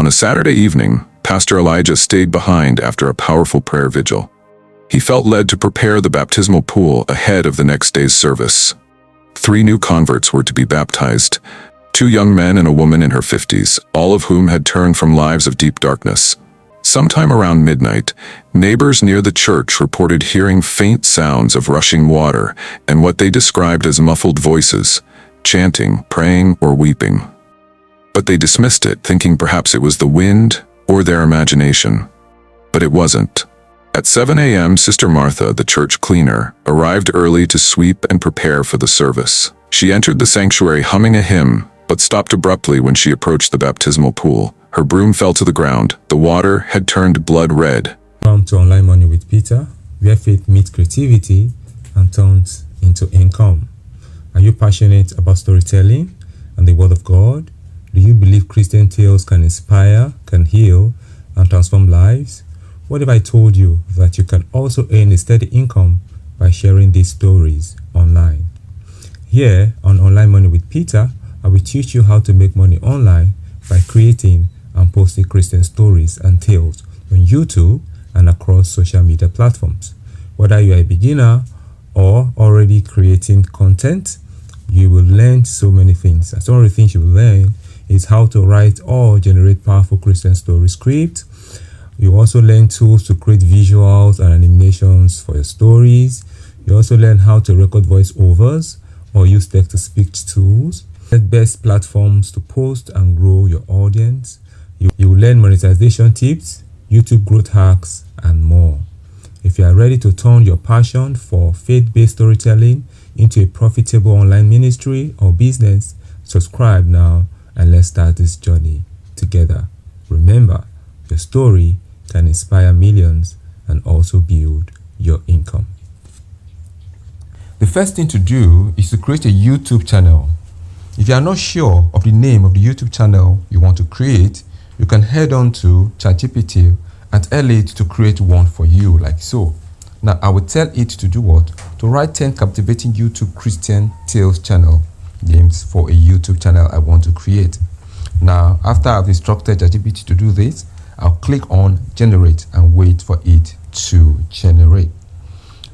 a Saturday evening, Pastor Elijah stayed behind after a powerful prayer vigil. He felt led to prepare the baptismal pool ahead of the next day's service. 3 new converts were to be baptized, 2 young men and a woman in her 50s, all of whom had turned from lives of deep darkness. Sometime around midnight, neighbors near the church reported hearing faint sounds of rushing water and what they described as muffled voices, chanting, praying, or weeping. But they dismissed it, thinking perhaps it was the wind or their imagination. But it wasn't. At 7 a.m., Sister Martha, the church cleaner, arrived early to sweep and prepare for the service. She entered the sanctuary humming a hymn, but stopped abruptly when she approached the baptismal pool. Her broom fell to the ground. The water had turned blood red. Welcome to Online Money with Peter, where faith meets creativity and turns into income. Are you passionate about storytelling and the Word of God? Do you believe Christian tales can inspire, can heal, and transform lives? What if I told you that you can also earn a steady income by sharing these stories online? Here on Online Money with Peter, I will teach you how to make money online by creating and posting Christian stories and tales on YouTube and across social media platforms. Whether you are a beginner or already creating content, you will learn so many things. And some of the things you will learn is how to write or generate powerful Christian story scripts. You also learn tools to create visuals and animations for your stories. You also learn how to record voiceovers or use text-to-speech tools. The best platforms to post and grow your audience. You will learn monetization tips, YouTube growth hacks, and more. If you are ready to turn your passion for faith-based storytelling into a profitable online ministry or business, subscribe now and let's start this journey together. Remember, your story can inspire millions and also build your income. The first thing to do is to create a YouTube channel. If you are not sure of the name of the YouTube channel you want to create, you can head on to ChatGPT and tell it to create one for you, like so. Now, I will tell it to do what? To write 10 captivating YouTube Christian tales channel names for a YouTube channel I want to create. Now, after I've instructed ChatGPT to do this, I'll click on generate and wait for it to generate.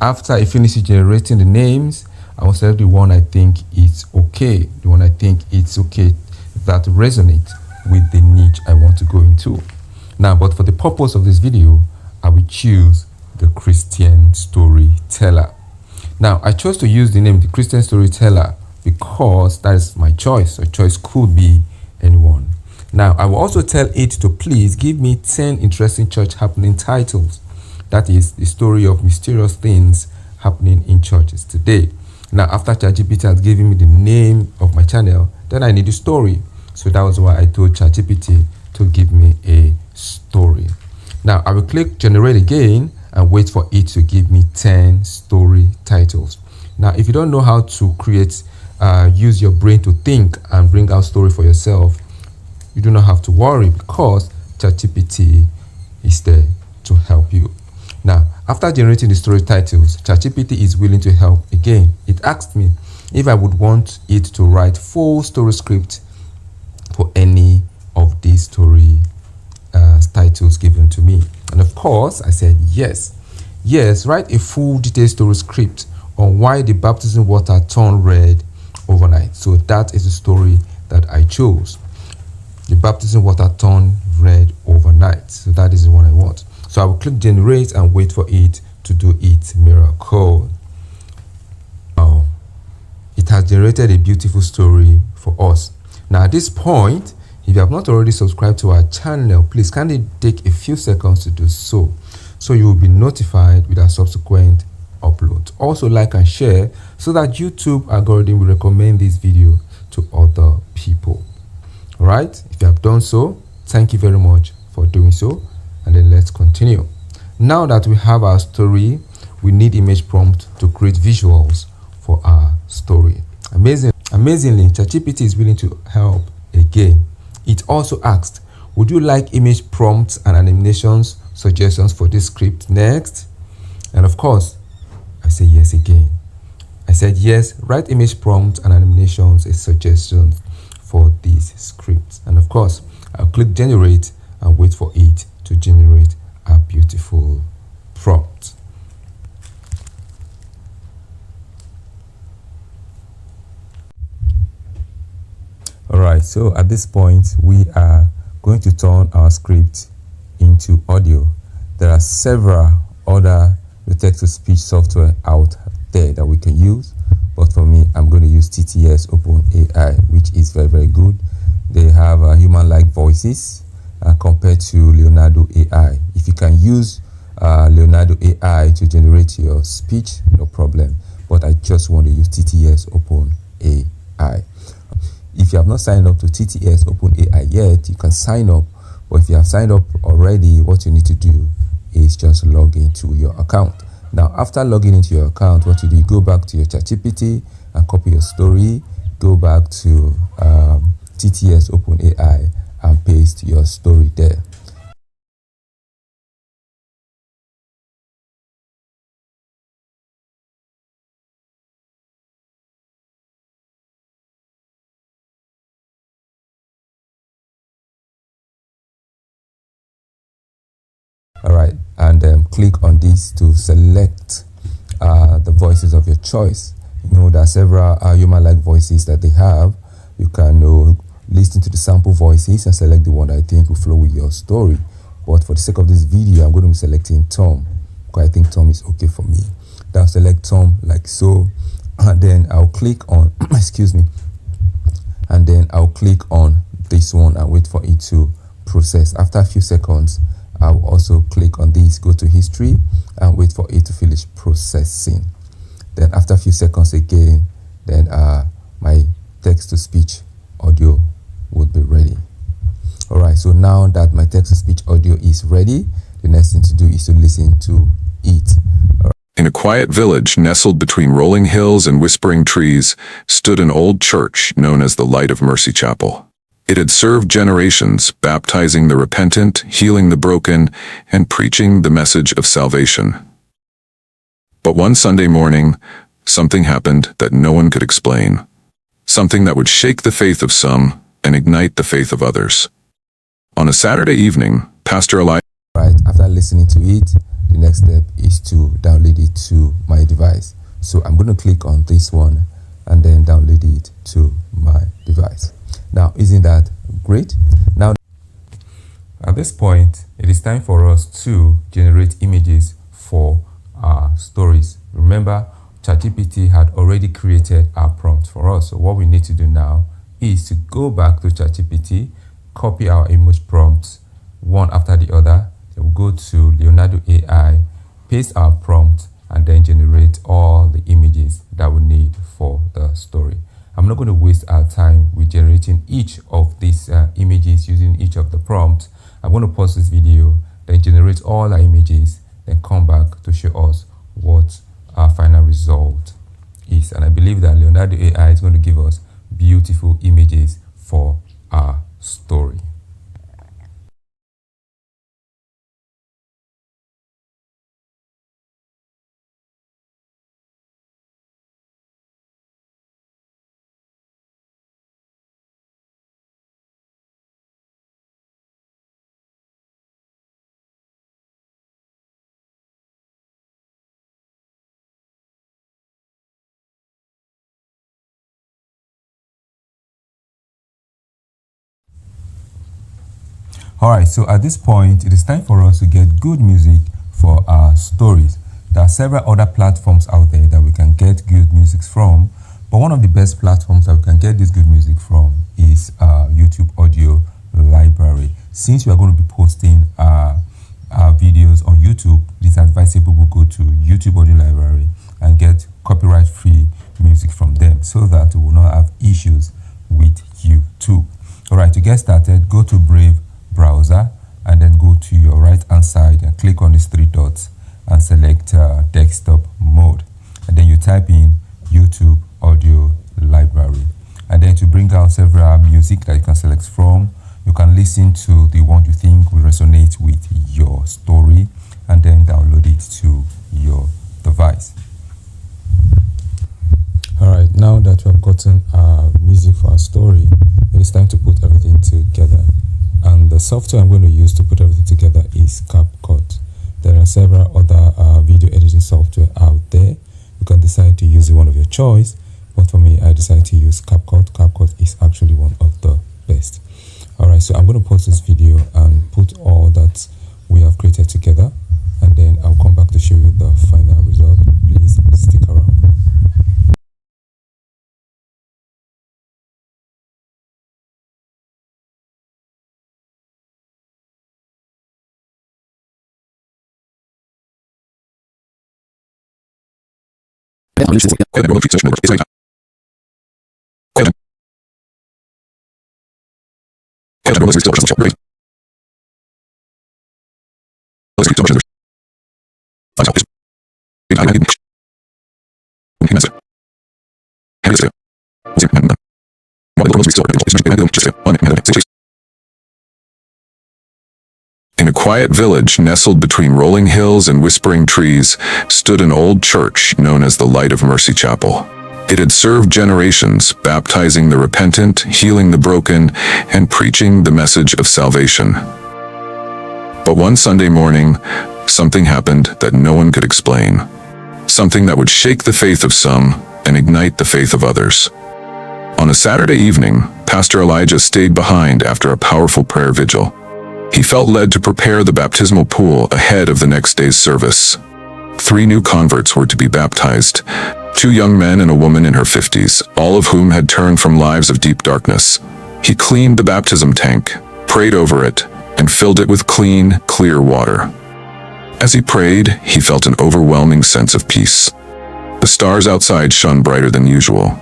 After it finishes generating the names, I will select the one I think is okay, the one I think it's okay that resonates with the niche I want to go into. Now, but for the purpose of this video, I will choose the Christian storyteller. Now, I chose to use the name the Christian storyteller because that is my choice. A choice could be anyone. Now, I will also tell it to please give me 10 interesting church happening titles. That is the story of mysterious things happening in churches today. Now, after ChatGPT has given me the name of my channel, then I need a story. So that was why I told ChatGPT to give me a story. Now, I will click generate again and wait for it to give me 10 story titles. Now, if you don't know how to create, use your brain to think and bring out story for yourself, you do not have to worry because ChatGPT is there to help you. Now, after generating the story titles, ChatGPT is willing to help again. It asked me if I would want it to write full story script for any of these story titles given to me. And of course, I said yes. Yes, write a full detailed story script on why the baptism water turned red overnight. So that is the story that I chose. The baptism water turned red overnight. So that is the one I want. So I will click generate and wait for it to do its miracle. Now, it has generated a beautiful story for us. Now, at this point, if you have not already subscribed to our channel, please kindly take a few seconds to do so you will be notified with our subsequent upload. Also, like and share so that YouTube algorithm will recommend this video to other people. All right, if you have done so, thank you very much for doing so. And then let's continue. Now that we have our story, we need image prompt to create visuals for our story. Amazingly, ChatGPT is willing to help again. It also asked, would you like image prompts and animations suggestions for this script next? And of course, I say yes again. I said yes, write image prompts and animations as suggestions for this script. And of course, I'll click generate and wait for it to generate a beautiful prompt. Alright, so at this point we are going to turn our script into audio. There are several other text-to-speech software out there that we can use, but for me I'm going to use TTSOpen.ai, which is very good. They have human-like voices compared to Leonardo AI. If you can use Leonardo AI to generate your speech, no problem, but I just want to use TTSOpen.ai. If you have not signed up to TTSOpen.ai yet, you can sign up. But if you have signed up already, what you need to do is just log into your account. Now, after logging into your account, what you do, you go back to your ChatGPT and copy your story, go back to TTSOpen.ai and paste your story there. Alright, and click on this to select the voices of your choice. You know, there are several human-like voices that they have. You can listen to the sample voices and select the one that I think will flow with your story. But for the sake of this video, I'm going to be selecting Tom, because I think Tom is okay for me. Then I'll select Tom like so, and then I'll click on excuse me, and then I'll click on this one and wait for it to process. After a few seconds, I'll also click on this, go to history and wait for it to finish processing. Then after a few seconds again, then my text-to-speech audio would be ready. Alright, so now that my text-to-speech audio is ready, the next thing to do is to listen to it. In a quiet village nestled between rolling hills and whispering trees stood an old church known as the Light of Mercy Chapel. It had served generations, baptizing the repentant, healing the broken, and preaching the message of salvation. But one Sunday morning, something happened that no one could explain. Something that would shake the faith of some and ignite the faith of others. On a Saturday evening, Pastor Elijah... Right, after listening to it, the next step is to download it to my device. So I'm going to click on this one and then download it to my device. Now, isn't that great? Now, at this point, it is time for us to generate images for our stories. Remember, ChatGPT had already created our prompt for us. So what we need to do now is to go back to ChatGPT, copy our image prompts one after the other. Then we'll go to Leonardo AI, paste our prompt, and then generate all the images that we need for the story. I'm not going to waste our time with generating each of these images using each of the prompts. I'm going to pause this video, then generate all our images, then come back to show us what our final result is. And I believe that Leonardo AI is going to give us beautiful images for our story. Alright, so at this point, it is time for us to get good music for our stories. There are several other platforms out there that we can get good music from, but one of the best platforms that we can get this good music from is YouTube Audio Library. Since we are going to be posting our videos on YouTube, it is advisable we go to YouTube Audio Library and get copyright-free music from them so that we will not have issues with YouTube. Alright, to get started, go to Brave browser and then go to your right hand side and click on these three dots and select desktop mode, and then you type in YouTube Audio Library, and then to bring out several music that you can select from, you can listen to the one you think will resonate with your story and then download it to your device. Alright, now that we have gotten our music for our story, it is time to put everything together. And the software I'm going to use to put everything together is CapCut. There are several other video editing software out there. You can decide to use one of your choice, but for me, I decided to use CapCut. CapCut is actually one of the best. Alright, so I'm going to pause this video and put all that we have created together, and then I'll come back to show you the final result. Please stick around. In a quiet village nestled between rolling hills and whispering trees stood an old church known as the Light of Mercy Chapel. It had served generations, baptizing the repentant, healing the broken, and preaching the message of salvation. But one Sunday morning, something happened that no one could explain. Something that would shake the faith of some and ignite the faith of others. On a Saturday evening, Pastor Elijah stayed behind after a powerful prayer vigil. He felt led to prepare the baptismal pool ahead of the next day's service. 3 new converts were to be baptized, 2 young men and a woman in her 50s, all of whom had turned from lives of deep darkness. He cleaned the baptism tank, prayed over it, and filled it with clean, clear water. As he prayed, he felt an overwhelming sense of peace. The stars outside shone brighter than usual.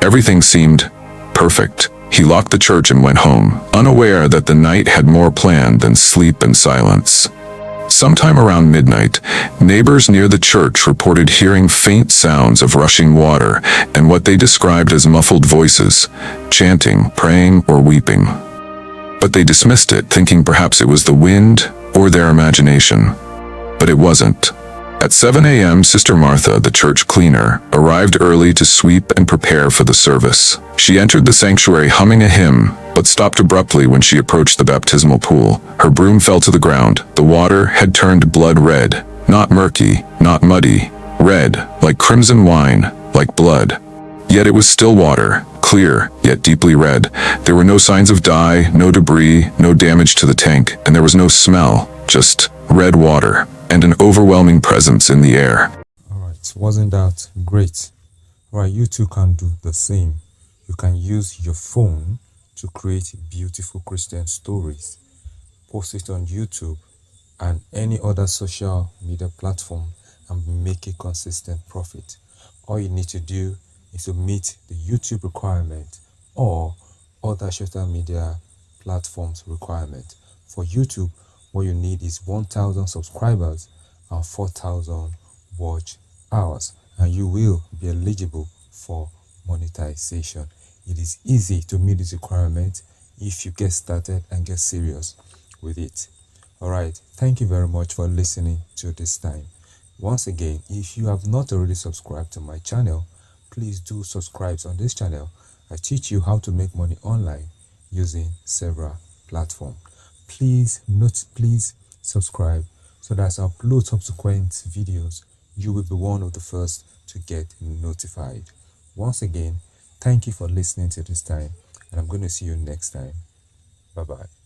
Everything seemed perfect. He locked the church and went home, unaware that the night had more planned than sleep and silence. Sometime around midnight, neighbors near the church reported hearing faint sounds of rushing water and what they described as muffled voices, chanting, praying, or weeping. But they dismissed it, thinking perhaps it was the wind or their imagination. But it wasn't. At 7 a.m., Sister Martha, the church cleaner, arrived early to sweep and prepare for the service. She entered the sanctuary humming a hymn, but stopped abruptly when she approached the baptismal pool. Her broom fell to the ground. The water had turned blood red, not murky, not muddy, red, like crimson wine, like blood. Yet it was still water, clear, yet deeply red. There were no signs of dye, no debris, no damage to the tank, and there was no smell, just red water, and an overwhelming presence in the air. Alright, wasn't that great? Right, you too can do the same. You can use your phone to create beautiful Christian stories, post it on YouTube and any other social media platform, and make a consistent profit. All you need to do is to meet the YouTube requirement or other social media platforms requirement. For YouTube, what you need is 1,000 subscribers and 4,000 watch hours, and you will be eligible for monetization. It is easy to meet this requirement if you get started and get serious with it. Alright, thank you very much for listening to this time. Once again, if you have not already subscribed to my channel, please do subscribe on this channel. I teach you how to make money online using several platforms. Please subscribe so that as I upload subsequent videos, you will be one of the first to get notified. Once again, thank you for listening to this time, and I'm going to see you next time. Bye bye.